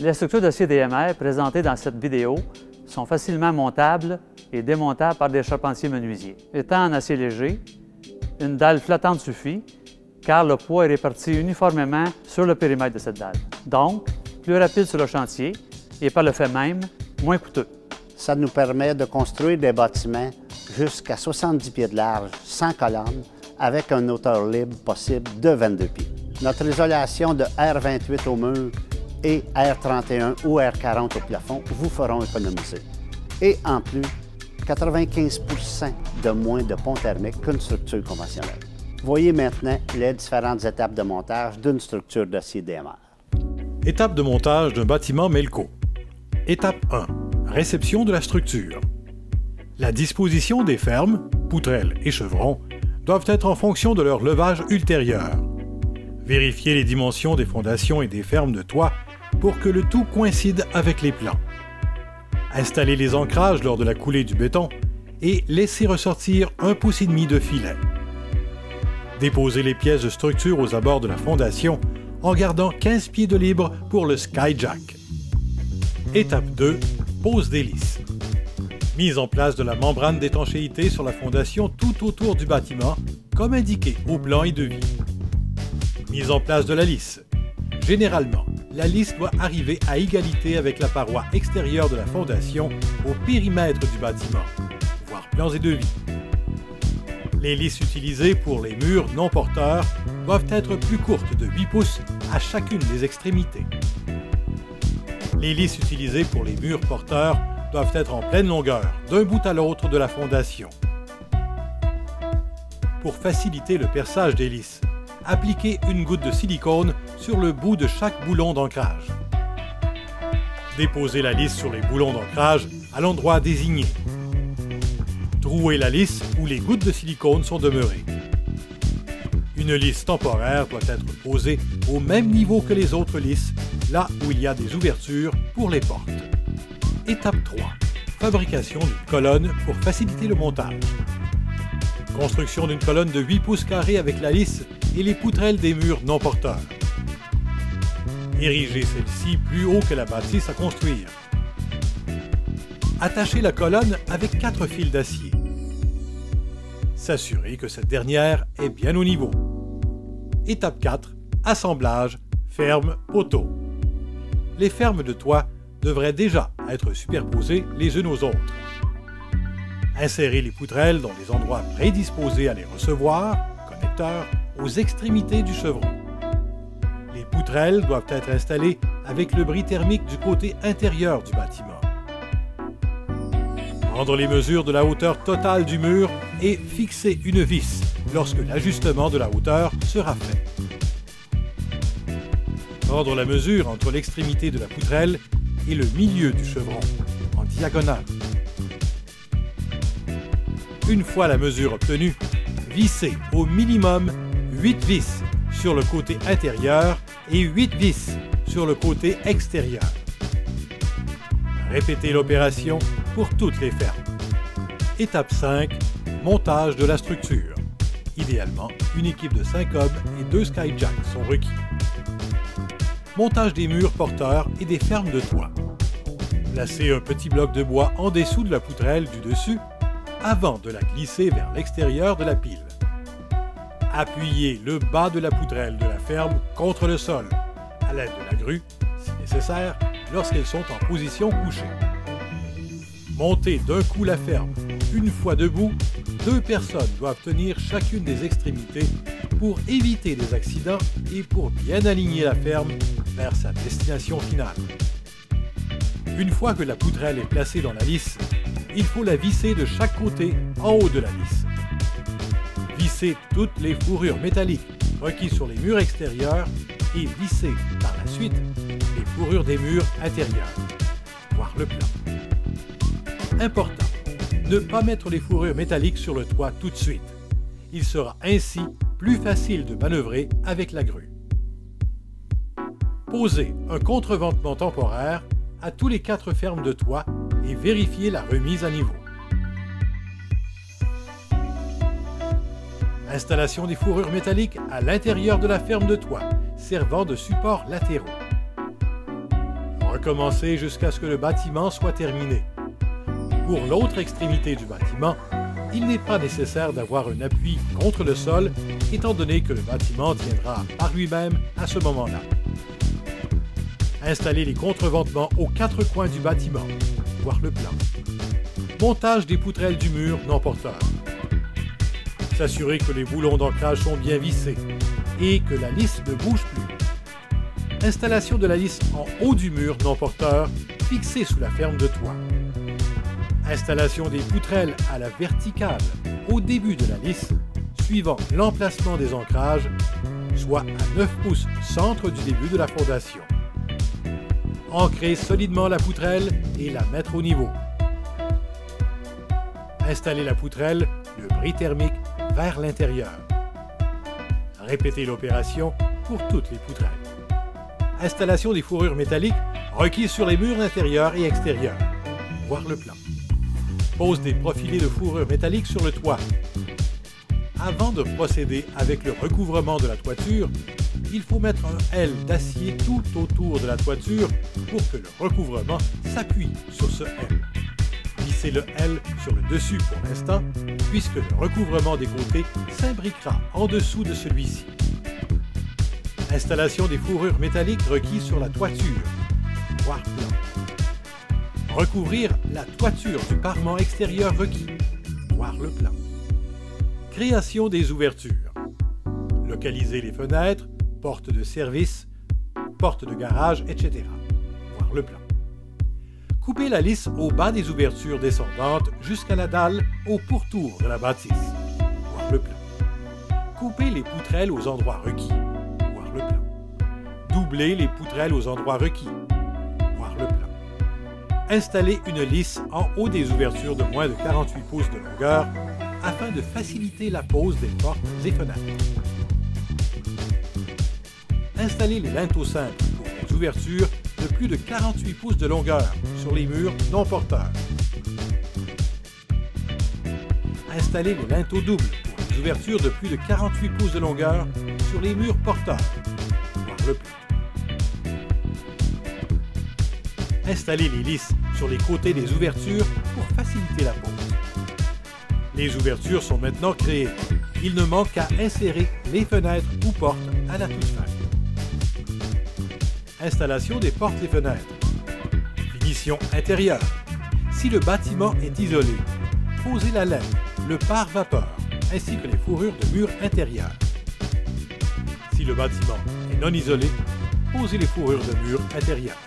Les structures d'acier DMR présentées dans cette vidéo sont facilement montables et démontables par des charpentiers menuisiers. Étant en acier léger, une dalle flottante suffit car le poids est réparti uniformément sur le périmètre de cette dalle. Donc, plus rapide sur le chantier et par le fait même, moins coûteux. Ça nous permet de construire des bâtiments jusqu'à 70 pieds de large, sans colonne, avec une hauteur libre possible de 22 pieds. Notre isolation de R28 au mur et R31 ou R40 au plafond vous feront économiser. Et en plus, 95 % de moins de pont thermique qu'une structure conventionnelle. Voyez maintenant les différentes étapes de montage d'une structure d'acier DMR. Étape de montage d'un bâtiment Melco. Étape 1. Réception de la structure. La disposition des fermes, poutrelles et chevrons doivent être en fonction de leur levage ultérieur. Vérifiez les dimensions des fondations et des fermes de toit pour que le tout coïncide avec les plans. Installez les ancrages lors de la coulée du béton et laissez ressortir 1,5 pouce de filet. Déposez les pièces de structure aux abords de la fondation en gardant 15 pieds de libre pour le skyjack. Étape 2. Pose des lisses. Mise en place de la membrane d'étanchéité sur la fondation tout autour du bâtiment, comme indiqué au plan et devis. Mise en place de la lisse. Généralement, la lisse doit arriver à égalité avec la paroi extérieure de la fondation au périmètre du bâtiment, voir plans et devis. Les lisses utilisées pour les murs non porteurs doivent être plus courtes de 8 pouces à chacune des extrémités. Les lisses utilisées pour les murs porteurs doivent être en pleine longueur, d'un bout à l'autre de la fondation. Pour faciliter le perçage des lisses, appliquez une goutte de silicone sur le bout de chaque boulon d'ancrage. Déposez la lisse sur les boulons d'ancrage à l'endroit désigné. Trouez la lisse où les gouttes de silicone sont demeurées. Une lisse temporaire doit être posée au même niveau que les autres lisses, là où il y a des ouvertures pour les portes. Étape 3. Fabrication d'une colonne pour faciliter le montage. Construction d'une colonne de 8 pouces carrés avec la lisse et les poutrelles des murs non porteurs. Érigez celle-ci plus haut que la bâtisse à construire. Attachez la colonne avec 4 fils d'acier. S'assurer que cette dernière est bien au niveau. Étape 4. Assemblage, ferme, poteau. Les fermes de toit devraient déjà être superposées les unes aux autres. Insérez les poutrelles dans les endroits prédisposés à les recevoir, connecteurs, aux extrémités du chevron. Les poutrelles doivent être installées avec le bris thermique du côté intérieur du bâtiment. Prendre les mesures de la hauteur totale du mur et fixer une vis lorsque l'ajustement de la hauteur sera fait. Prendre la mesure entre l'extrémité de la poutrelle et le milieu du chevron, en diagonale. Une fois la mesure obtenue, vissez au minimum 8 vis sur le côté intérieur et 8 vis sur le côté extérieur. Répétez l'opération pour toutes les fermes. Étape 5. Montage de la structure. Idéalement, une équipe de 5 hommes et 2 skyjacks sont requis. Montage des murs porteurs et des fermes de toit. Placez un petit bloc de bois en dessous de la poutrelle du dessus avant de la glisser vers l'extérieur de la pile. Appuyez le bas de la poutrelle de la ferme contre le sol, à l'aide de la grue, si nécessaire, lorsqu'elles sont en position couchée. Montez d'un coup la ferme. Une fois debout, 2 personnes doivent tenir chacune des extrémités pour éviter les accidents et pour bien aligner la ferme vers sa destination finale. Une fois que la poutrelle est placée dans la lisse, il faut la visser de chaque côté en haut de la lisse. Vissez toutes les fourrures métalliques requises sur les murs extérieurs et vissez par la suite les fourrures des murs intérieurs. Voir le plan. Important, ne pas mettre les fourrures métalliques sur le toit tout de suite. Il sera ainsi plus facile de manœuvrer avec la grue. Posez un contreventement temporaire à tous les 4 fermes de toit et vérifiez la remise à niveau. Installation des fourrures métalliques à l'intérieur de la ferme de toit, servant de supports latéraux. recommencer jusqu'à ce que le bâtiment soit terminé. Pour l'autre extrémité du bâtiment, il n'est pas nécessaire d'avoir un appui contre le sol, étant donné que le bâtiment tiendra par lui-même à ce moment-là. Installer les contreventements aux 4 coins du bâtiment, voir le plan. Montage des poutrelles du mur non porteur. S'assurer que les boulons d'ancrage sont bien vissés et que la lisse ne bouge plus. Installation de la lisse en haut du mur non porteur, fixée sous la ferme de toit. Installation des poutrelles à la verticale au début de la lisse, suivant l'emplacement des ancrages, soit à 9 pouces centre du début de la fondation. Ancrer solidement la poutrelle et la mettre au niveau. Installer la poutrelle, le bris thermique, vers l'intérieur. Répéter l'opération pour toutes les poutrelles. Installation des fourrures métalliques requises sur les murs intérieurs et extérieurs. Voir le plan. Pose des profilés de fourrure métallique sur le toit. Avant de procéder avec le recouvrement de la toiture, il faut mettre un L d'acier tout autour de la toiture pour que le recouvrement s'appuie sur ce L. Vissez le L sur le dessus pour l'instant, puisque le recouvrement des côtés s'imbriquera en dessous de celui-ci. Installation des fourrures métalliques requises sur la toiture. Voir plan. Recouvrir la toiture du parement extérieur requis. Voir le plan. Création des ouvertures. Localiser les fenêtres, portes de service, portes de garage, etc. Voir le plan. Couper la lisse au bas des ouvertures descendantes jusqu'à la dalle au pourtour de la bâtisse. Voir le plan. Couper les poutrelles aux endroits requis. Voir le plan. Doubler les poutrelles aux endroits requis. Voir le plan. Installer une lisse en haut des ouvertures de moins de 48 pouces de longueur afin de faciliter la pose des portes et fenêtres. Installer les linteaux simples pour les ouvertures de plus de 48 pouces de longueur sur les murs non porteurs. Installer les linteaux doubles pour les ouvertures de plus de 48 pouces de longueur sur les murs porteurs. Voir le plan. Installer les lisses sur les côtés des ouvertures pour faciliter la pose. Les ouvertures sont maintenant créées. Il ne manque qu'à insérer les fenêtres ou portes à la toute fin. Installation des portes et fenêtres. Finition intérieure. Si le bâtiment est isolé, posez la laine, le pare-vapeur, ainsi que les fourrures de murs intérieurs. Si le bâtiment est non isolé, posez les fourrures de murs intérieurs.